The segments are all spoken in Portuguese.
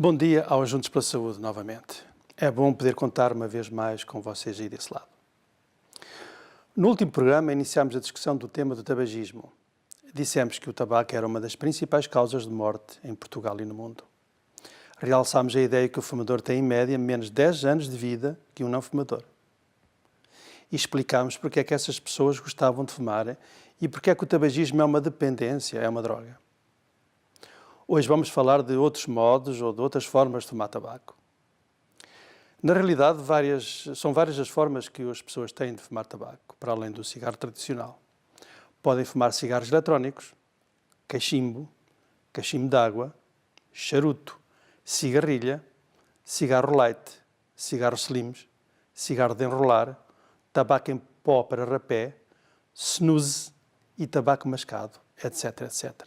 Bom dia aos Juntos pela Saúde, novamente. É bom poder contar uma vez mais com vocês aí desse lado. No último programa, iniciámos a discussão do tema do tabagismo. Dissemos que o tabaco era uma das principais causas de morte em Portugal e no mundo. Realçámos a ideia que o fumador tem, em média, menos 10 anos de vida que um não fumador. E explicámos porque é que essas pessoas gostavam de fumar e porque é que o tabagismo é uma dependência, é uma droga. Hoje vamos falar de outros modos ou de outras formas de fumar tabaco. Na realidade, são várias as formas que as pessoas têm de fumar tabaco, para além do cigarro tradicional. Podem fumar cigarros eletrónicos, cachimbo de água, charuto, cigarrilha, cigarro light, cigarros slims, cigarro de enrolar, tabaco em pó para rapé, snus e tabaco mascado, etc, etc.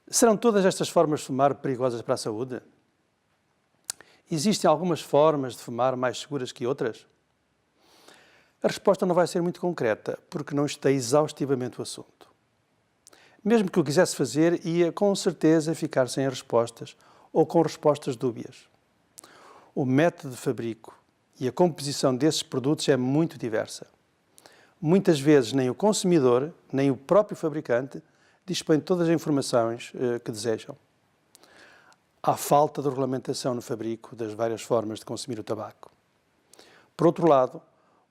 Serão todas estas formas de fumar perigosas para a saúde? Existem algumas formas de fumar mais seguras que outras? A resposta não vai ser muito concreta, porque não estudei exaustivamente o assunto. Mesmo que o quisesse fazer, ia com certeza ficar sem respostas ou com respostas dúbias. O método de fabrico e a composição desses produtos é muito diversa. Muitas vezes nem o consumidor, nem o próprio fabricante dispõe de todas as informações que desejam. Há falta de regulamentação no fabrico das várias formas de consumir o tabaco. Por outro lado,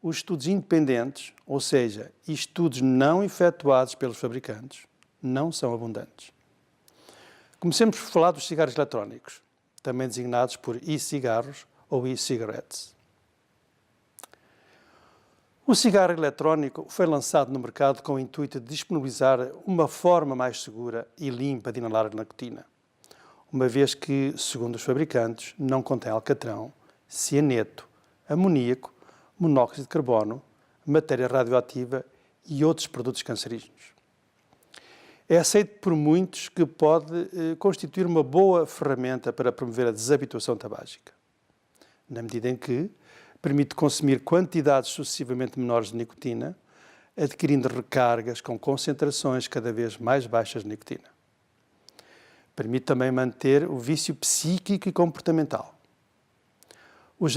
os estudos independentes, ou seja, estudos não efetuados pelos fabricantes, não são abundantes. Comecemos por falar dos cigarros eletrónicos, também designados por e-cigarros ou e-cigarettes. O cigarro eletrónico foi lançado no mercado com o intuito de disponibilizar uma forma mais segura e limpa de inalar a nicotina, uma vez que, segundo os fabricantes, não contém alcatrão, cianeto, amoníaco, monóxido de carbono, matéria radioativa e outros produtos cancerígenos. É aceito por muitos que pode constituir uma boa ferramenta para promover a desabituação tabágica, na medida em que permite consumir quantidades sucessivamente menores de nicotina, adquirindo recargas com concentrações cada vez mais baixas de nicotina. Permite também manter o vício psíquico e comportamental. Os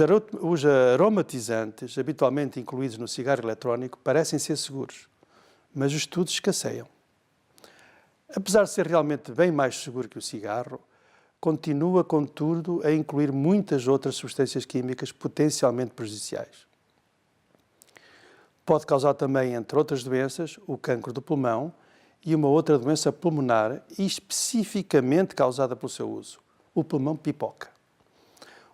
aromatizantes, habitualmente incluídos no cigarro eletrónico, parecem ser seguros, mas os estudos escasseiam. Apesar de ser realmente bem mais seguro que o cigarro, continua, contudo, a incluir muitas outras substâncias químicas potencialmente prejudiciais. Pode causar também, entre outras doenças, o cancro do pulmão e uma outra doença pulmonar especificamente causada pelo seu uso, o pulmão-pipoca.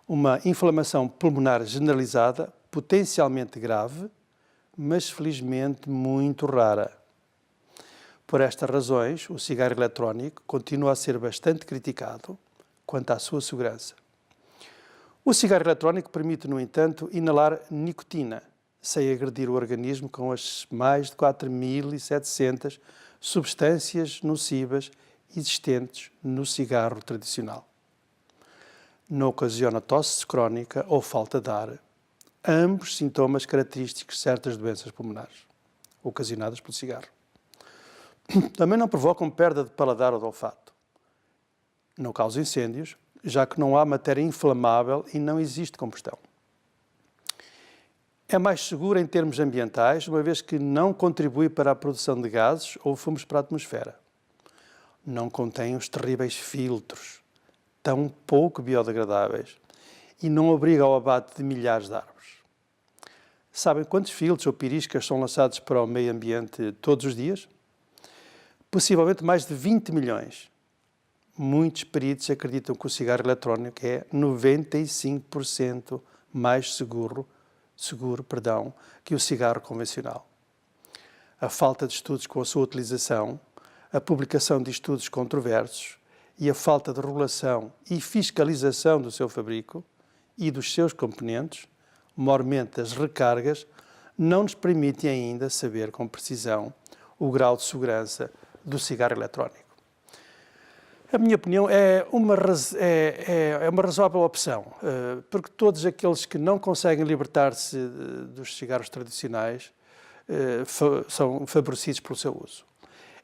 Uma inflamação pulmonar generalizada, potencialmente grave, mas felizmente muito rara. Por estas razões, o cigarro eletrónico continua a ser bastante criticado quanto à sua segurança. O cigarro eletrónico permite, no entanto, inalar nicotina, sem agredir o organismo com as mais de 4.700 substâncias nocivas existentes no cigarro tradicional. Não ocasiona tosse crónica ou falta de ar, ambos sintomas característicos de certas doenças pulmonares, ocasionadas pelo cigarro. Também não provocam perda de paladar ou de olfato. Não causa incêndios, já que não há matéria inflamável e não existe combustão. É mais seguro em termos ambientais, uma vez que não contribui para a produção de gases ou fumos para a atmosfera. Não contém os terríveis filtros, tão pouco biodegradáveis, e não obriga ao abate de milhares de árvores. Sabem quantos filtros ou piriscas são lançados para o meio ambiente todos os dias? Possivelmente mais de 20 milhões. Muitos peritos acreditam que o cigarro eletrónico é 95% mais seguro que o cigarro convencional. A falta de estudos com a sua utilização, a publicação de estudos controversos e a falta de regulação e fiscalização do seu fabrico e dos seus componentes, maiormente as recargas, não nos permitem ainda saber com precisão o grau de segurança do cigarro eletrónico. A minha opinião é uma razoável opção, porque todos aqueles que não conseguem libertar-se dos cigarros tradicionais são favorecidos pelo seu uso.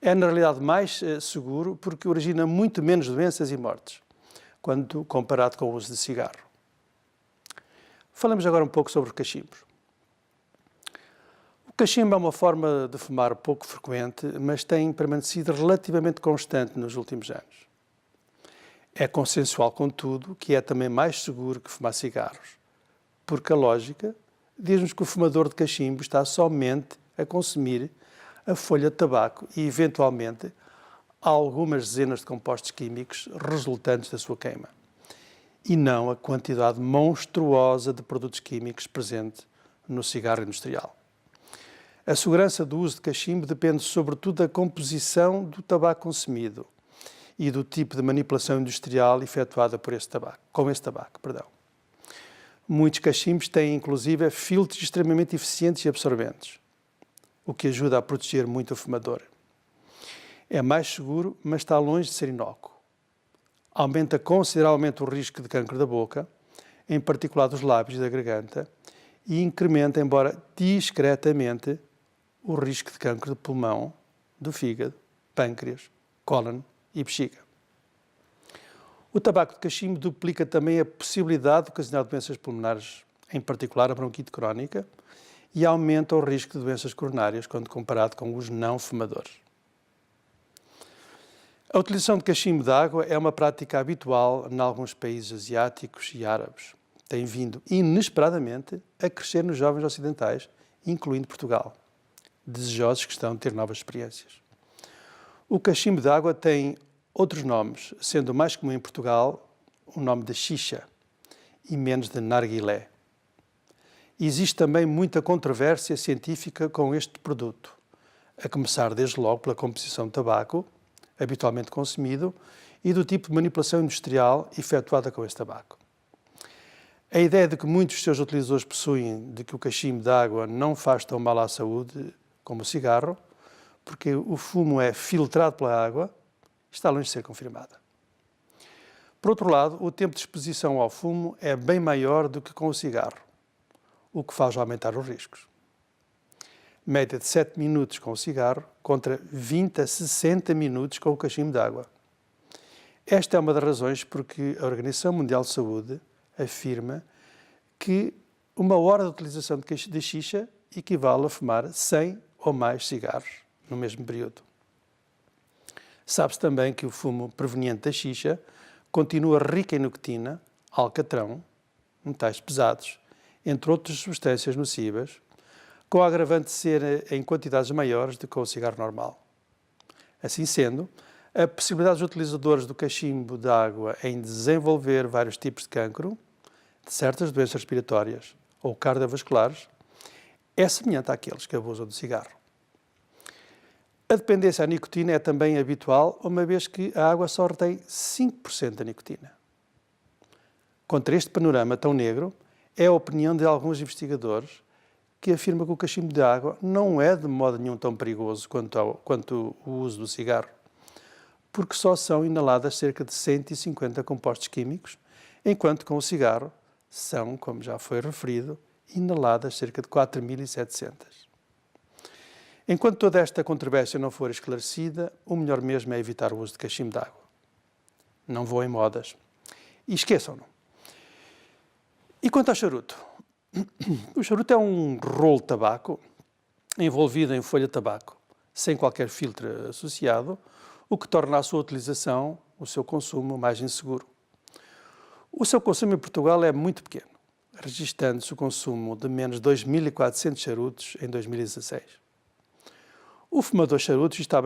É, na realidade, mais seguro porque origina muito menos doenças e mortes. quando comparado com o uso de cigarro. Falamos agora um pouco sobre os cachimbos. O cachimbo é uma forma de fumar pouco frequente, mas tem permanecido relativamente constante nos últimos anos. É consensual, contudo, que é também mais seguro que fumar cigarros, porque a lógica diz-nos que o fumador de cachimbo está somente a consumir a folha de tabaco e, eventualmente, algumas dezenas de compostos químicos resultantes da sua queima, e não a quantidade monstruosa de produtos químicos presente no cigarro industrial. A segurança do uso de cachimbo depende sobretudo da composição do tabaco consumido e do tipo de manipulação industrial efetuada com esse tabaco. Muitos cachimbos têm, inclusive, filtros extremamente eficientes e absorventes, o que ajuda a proteger muito o fumador. É mais seguro, mas está longe de ser inócuo. Aumenta consideravelmente o risco de cancro da boca, em particular dos lábios e da garganta, e incrementa, embora discretamente, o risco de cancro de pulmão, do fígado, pâncreas, cólon e bexiga. O tabaco de cachimbo duplica também a possibilidade de ocasionar doenças pulmonares, em particular a bronquite crónica, e aumenta o risco de doenças coronárias quando comparado com os não fumadores. A utilização de cachimbo de água é uma prática habitual em alguns países asiáticos e árabes. Tem vindo inesperadamente a crescer nos jovens ocidentais, incluindo Portugal, desejosos que estão de ter novas experiências. O cachimbo de água tem outros nomes, sendo o mais comum em Portugal o nome de xixa e menos de narguilé. Existe também muita controvérsia científica com este produto, a começar desde logo pela composição de tabaco, habitualmente consumido, e do tipo de manipulação industrial efetuada com esse tabaco. A ideia de que muitos dos seus utilizadores possuem de que o cachimbo de água não faz tão mal à saúde como o cigarro, porque o fumo é filtrado pela água, está longe de ser confirmada. Por outro lado, o tempo de exposição ao fumo é bem maior do que com o cigarro, o que faz aumentar os riscos. Média de 7 minutos com o cigarro contra 20 a 60 minutos com o cachimbo de água. Esta é uma das razões porque a Organização Mundial de Saúde afirma que 1 hora de utilização de xixa equivale a fumar 100 ou mais cigarros no mesmo período. Sabe-se também que o fumo proveniente da xixa continua rico em nicotina, alcatrão, metais pesados, entre outras substâncias nocivas, com a agravante de ser em quantidades maiores do que o cigarro normal. Assim sendo, a possibilidade dos utilizadores do cachimbo de água em desenvolver vários tipos de cancro, de certas doenças respiratórias ou cardiovasculares, é semelhante àqueles que abusam do cigarro. A dependência à nicotina é também habitual, uma vez que a água só retém 5% da nicotina. Contra este panorama tão negro, é a opinião de alguns investigadores que afirma que o cachimbo de água não é de modo nenhum tão perigoso quanto o uso do cigarro, porque só são inaladas cerca de 150 compostos químicos, enquanto com o cigarro são, como já foi referido, inaladas cerca de 4.700. Enquanto toda esta controvérsia não for esclarecida, o melhor mesmo é evitar o uso de cachimbo de água. Não vou em modas. E esqueçam-no. E quanto ao charuto? O charuto é um rolo de tabaco envolvido em folha de tabaco, sem qualquer filtro associado, o que torna a sua utilização, o seu consumo, mais inseguro. O seu consumo em Portugal é muito pequeno, registrando-se o consumo de menos de 2.400 charutos em 2016. O fumador charuto está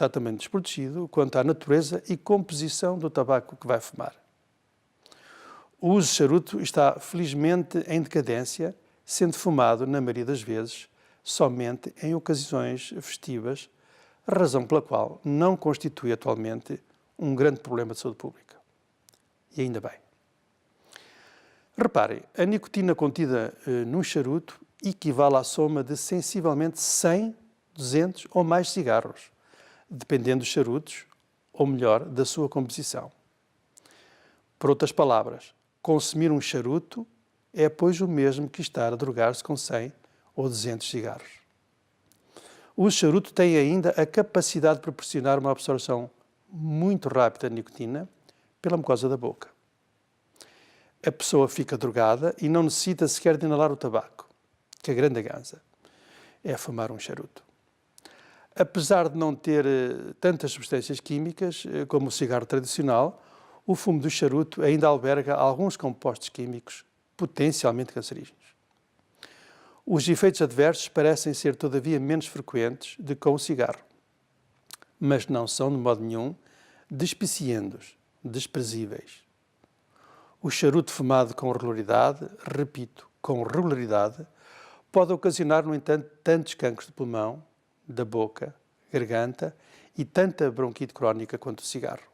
também desprotegido quanto à natureza e composição do tabaco que vai fumar. O uso de charuto está, felizmente, em decadência, sendo fumado, na maioria das vezes, somente em ocasiões festivas, razão pela qual não constitui atualmente um grande problema de saúde pública. E ainda bem. Reparem, a nicotina contida num charuto equivale à soma de sensivelmente 100, 200 ou mais cigarros, dependendo dos charutos, ou melhor, da sua composição. Por outras palavras, consumir um charuto é, pois, o mesmo que estar a drogar-se com 100 ou 200 cigarros. O charuto tem ainda a capacidade de proporcionar uma absorção muito rápida de nicotina, pela mucosa da boca. A pessoa fica drogada e não necessita sequer de inalar o tabaco, que a grande ganza é fumar um charuto. Apesar de não ter tantas substâncias químicas como o cigarro tradicional, o fumo do charuto ainda alberga alguns compostos químicos potencialmente cancerígenos. Os efeitos adversos parecem ser, todavia, menos frequentes do que com o cigarro, mas não são, de modo nenhum, despiciendos, desprezíveis. O charuto fumado com regularidade, repito, com regularidade, pode ocasionar, no entanto, tantos cancros de pulmão, da boca, garganta e tanta bronquite crónica quanto o cigarro.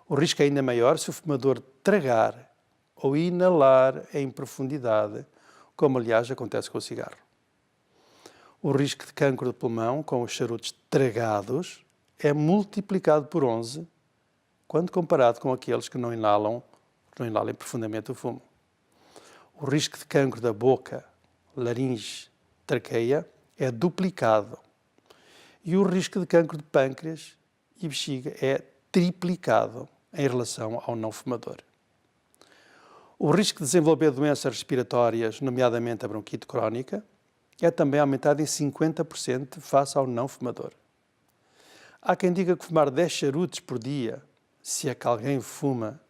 O risco é ainda maior se o fumador tragar ou inalar em profundidade, como aliás acontece com o cigarro. O risco de cancro de pulmão com os charutos tragados é multiplicado por 11 quando comparado com aqueles que não inalam profundamente o fumo. O risco de cancro da boca, laringe, traqueia é duplicado e o risco de cancro de pâncreas e bexiga é triplicado em relação ao não fumador. O risco de desenvolver doenças respiratórias, nomeadamente a bronquite crónica, é também aumentado em 50% face ao não fumador. Há quem diga que fumar 10 charutos por dia, se é que alguém fuma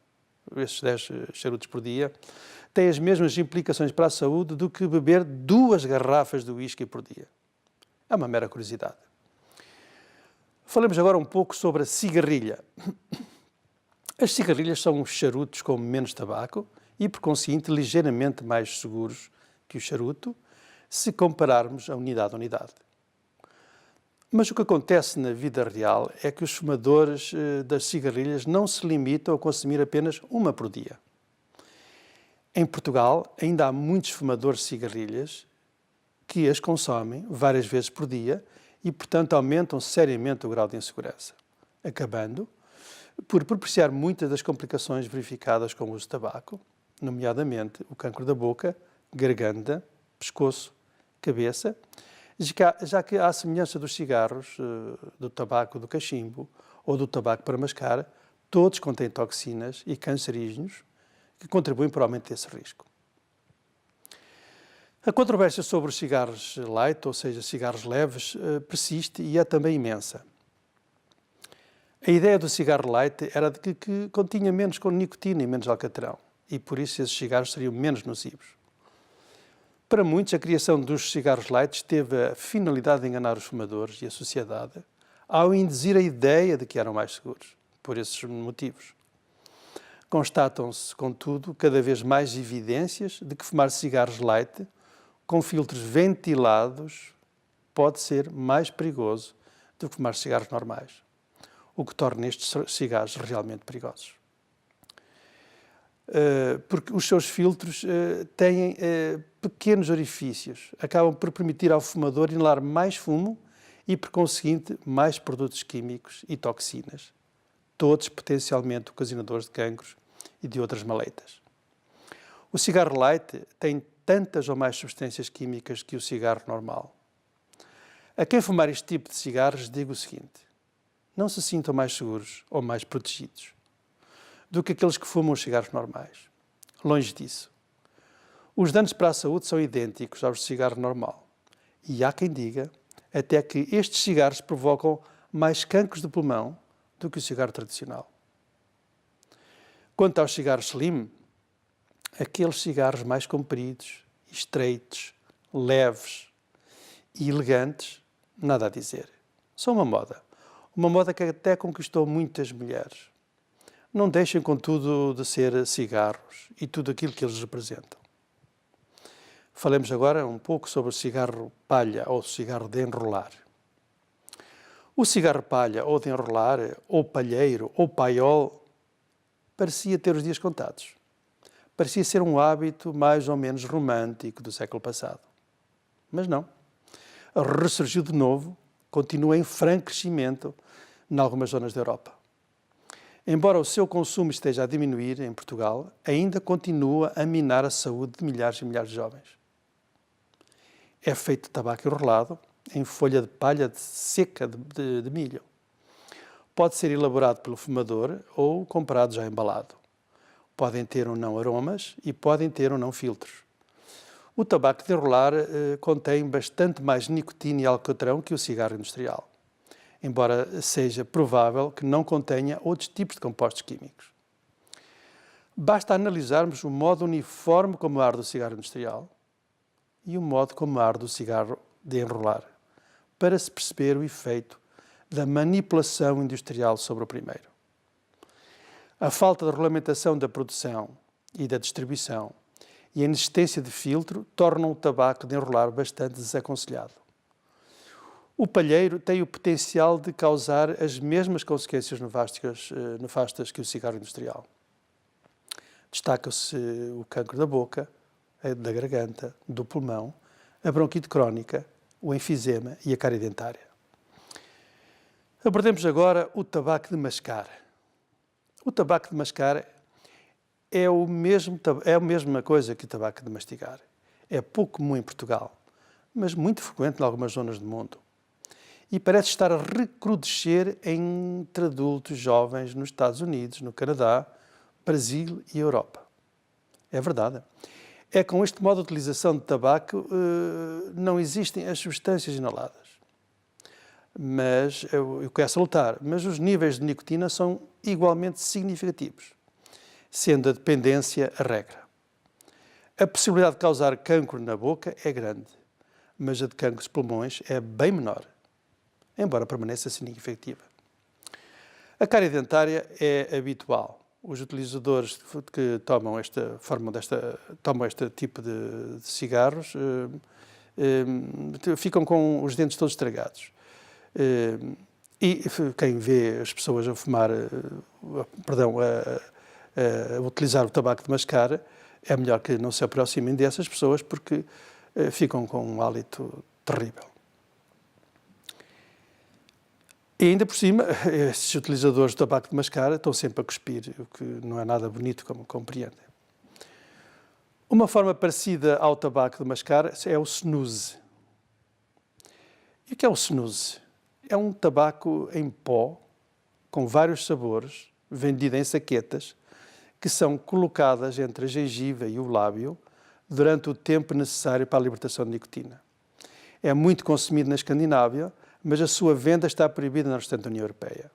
esses 10 charutos por dia, tem as mesmas implicações para a saúde do que beber 2 garrafas de whisky por dia. É uma mera curiosidade. Falemos agora um pouco sobre a cigarrilha. As cigarrilhas são charutos com menos tabaco e, por conseguinte, ligeiramente mais seguros que o charuto, se compararmos a unidade a unidade. Mas o que acontece na vida real é que os fumadores das cigarrilhas não se limitam a consumir apenas uma por dia. Em Portugal, ainda há muitos fumadores de cigarrilhas que as consomem várias vezes por dia e, portanto, aumentam seriamente o grau de insegurança, acabando por propiciar muitas das complicações verificadas com o uso de tabaco, nomeadamente o cancro da boca, garganta, pescoço, cabeça, já que, à semelhança dos cigarros, do tabaco do cachimbo ou do tabaco para mascar, todos contêm toxinas e cancerígenos que contribuem para o aumento desse risco. A controvérsia sobre os cigarros light, ou seja, cigarros leves, persiste e é também imensa. A ideia do cigarro light era de que continha menos nicotina e menos alcatrão, e por isso esses cigarros seriam menos nocivos. Para muitos, a criação dos cigarros light teve a finalidade de enganar os fumadores e a sociedade ao induzir a ideia de que eram mais seguros, por esses motivos. Constatam-se, contudo, cada vez mais evidências de que fumar cigarros light com filtros ventilados pode ser mais perigoso do que fumar cigarros normais, o que torna estes cigarros realmente perigosos. Porque os seus filtros têm pequenos orifícios, acabam por permitir ao fumador inalar mais fumo e, por conseguinte, mais produtos químicos e toxinas, todos potencialmente ocasionadores de cancros e de outras maleitas. O cigarro light tem tantas ou mais substâncias químicas que o cigarro normal. A quem fumar este tipo de cigarros, digo o seguinte: não se sintam mais seguros ou mais protegidos do que aqueles que fumam os cigarros normais. Longe disso. Os danos para a saúde são idênticos aos de cigarro normal. E há quem diga até que estes cigarros provocam mais cancros de pulmão do que o cigarro tradicional. Quanto aos cigarros slim, aqueles cigarros mais compridos, estreitos, leves e elegantes, nada a dizer. São uma moda que até conquistou muitas mulheres. Não deixem, contudo, de ser cigarros e tudo aquilo que eles representam. Falemos agora um pouco sobre o cigarro palha ou cigarro de enrolar. O cigarro palha ou de enrolar, ou palheiro, ou paiol, parecia ter os dias contados. Parecia ser um hábito mais ou menos romântico do século passado. Mas não. Ressurgiu de novo, continua em franco crescimento em algumas zonas da Europa. Embora o seu consumo esteja a diminuir em Portugal, ainda continua a minar a saúde de milhares e milhares de jovens. É feito de tabaco enrolado em folha de palha seca de milho. Pode ser elaborado pelo fumador ou comprado já embalado. Podem ter ou não aromas e podem ter ou não filtros. O tabaco de enrolar contém bastante mais nicotina e alcatrão que o cigarro industrial, embora seja provável que não contenha outros tipos de compostos químicos. Basta analisarmos o modo uniforme como arde o cigarro industrial e o modo como arde o cigarro de enrolar, para se perceber o efeito da manipulação industrial sobre o primeiro. A falta de regulamentação da produção e da distribuição e a inexistência de filtro tornam o tabaco de enrolar bastante desaconselhado. O palheiro tem o potencial de causar as mesmas consequências nefastas que o cigarro industrial. Destaca-se o cancro da boca, da garganta, do pulmão, a bronquite crónica, o enfisema e a cárie dentária. Abordemos agora o tabaco de mascar. O tabaco de mascar é a mesma coisa que o tabaco de mastigar. É pouco comum em Portugal, mas muito frequente em algumas zonas do mundo. E parece estar a recrudescer entre adultos jovens nos Estados Unidos, no Canadá, Brasil e Europa. É verdade. É com este modo de utilização de tabaco não existem as substâncias inaladas. Mas eu quero salientar, mas os níveis de nicotina são igualmente significativos, sendo a dependência a regra. A possibilidade de causar cancro na boca é grande, mas a de cancro dos pulmões é bem menor, embora permaneça significativa. A cárie dentária é habitual. Os utilizadores que tomam este tipo de cigarros ficam com os dentes todos estragados. E quem vê as pessoas a fumar, a utilizar o tabaco de mascar, é melhor que não se aproximem dessas pessoas porque ficam com um hálito terrível. E ainda por cima, esses utilizadores de tabaco de mascar estão sempre a cuspir, o que não é nada bonito, como compreendem. Uma forma parecida ao tabaco de mascar é o snus. E o que é o snus? É um tabaco em pó, com vários sabores, vendido em saquetas, que são colocadas entre a gengiva e o lábio durante o tempo necessário para a libertação de nicotina. É muito consumido na Escandinávia, mas a sua venda está proibida na restante União Europeia.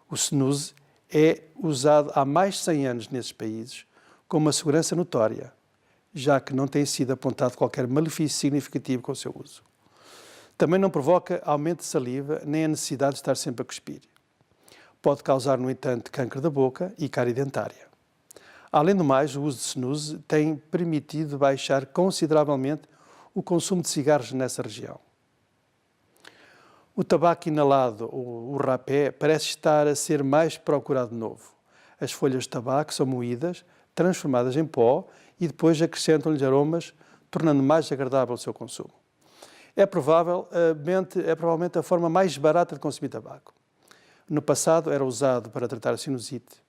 O snus é usado há mais de 100 anos nesses países com uma segurança notória, já que não tem sido apontado qualquer malefício significativo com o seu uso. Também não provoca aumento de saliva nem a necessidade de estar sempre a cuspir. Pode causar, no entanto, cancro da boca e cárie dentária. Além do mais, o uso de snus tem permitido baixar consideravelmente o consumo de cigarros nessa região. O tabaco inalado, o rapé, parece estar a ser mais procurado de novo. As folhas de tabaco são moídas, transformadas em pó e depois acrescentam-lhes aromas, tornando mais agradável o seu consumo. É provavelmente a forma mais barata de consumir tabaco. No passado era usado para tratar a sinusite.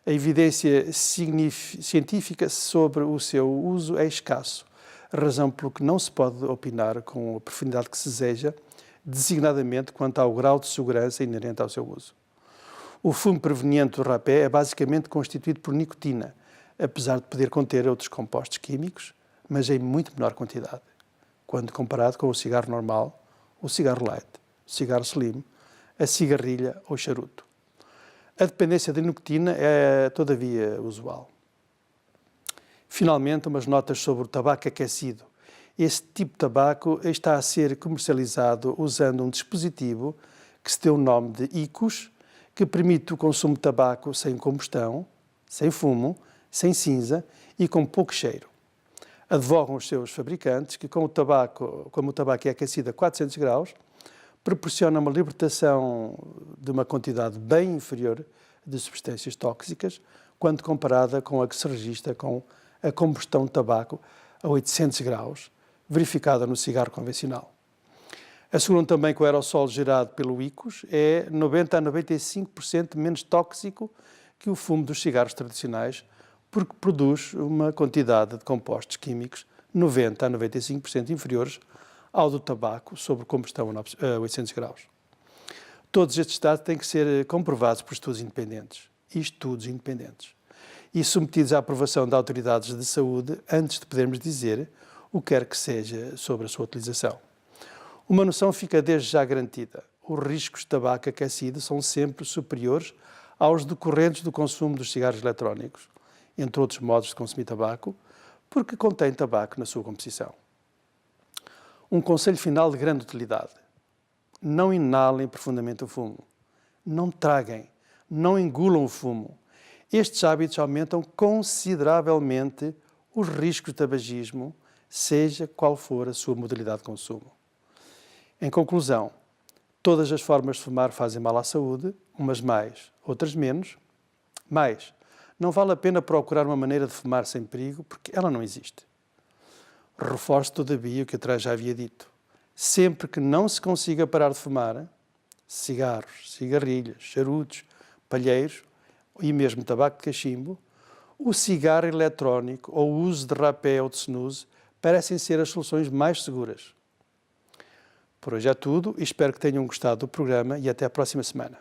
A evidência científica sobre o seu uso é escasso, razão pelo que não se pode opinar com a profundidade que se deseja, designadamente quanto ao grau de segurança inerente ao seu uso. O fumo proveniente do rapé é basicamente constituído por nicotina, apesar de poder conter outros compostos químicos, mas em muito menor quantidade, quando comparado com o cigarro normal, o cigarro light, o cigarro slim, a cigarrilha ou charuto. A dependência de nicotina é, todavia, usual. Finalmente, umas notas sobre o tabaco aquecido. Este tipo de tabaco está a ser comercializado usando um dispositivo que se deu o nome de IQOS, que permite o consumo de tabaco sem combustão, sem fumo, sem cinza e com pouco cheiro. Advogam os seus fabricantes que, como o tabaco é aquecido a 400 graus, proporciona uma libertação de uma quantidade bem inferior de substâncias tóxicas quando comparada com a que se registra com a combustão de tabaco a 800 graus, verificada no cigarro convencional. Asseguram também que o aerossol gerado pelo IQOS é 90 a 95% menos tóxico que o fumo dos cigarros tradicionais, porque produz uma quantidade de compostos químicos 90 a 95% inferiores ao do tabaco sob combustão a 800 graus. Todos estes dados têm que ser comprovados por estudos independentes. E submetidos à aprovação de autoridades de saúde antes de podermos dizer o que quer que seja sobre a sua utilização. Uma noção fica desde já garantida. Os riscos de tabaco aquecido são sempre superiores aos decorrentes do consumo dos cigarros eletrónicos, entre outros modos de consumir tabaco, porque contém tabaco na sua composição. Um conselho final de grande utilidade. Não inalem profundamente o fumo. Não traguem, não engulam o fumo. Estes hábitos aumentam consideravelmente os riscos de tabagismo, seja qual for a sua modalidade de consumo. Em conclusão, todas as formas de fumar fazem mal à saúde, umas mais, outras menos. Mas não vale a pena procurar uma maneira de fumar sem perigo, porque ela não existe. Reforço, todavia, o que atrás já havia dito. Sempre que não se consiga parar de fumar, cigarros, cigarrilhas, charutos, palheiros e mesmo tabaco de cachimbo, o cigarro eletrónico ou o uso de rapé ou de snus parecem ser as soluções mais seguras. Por hoje é tudo e espero que tenham gostado do programa e até a próxima semana.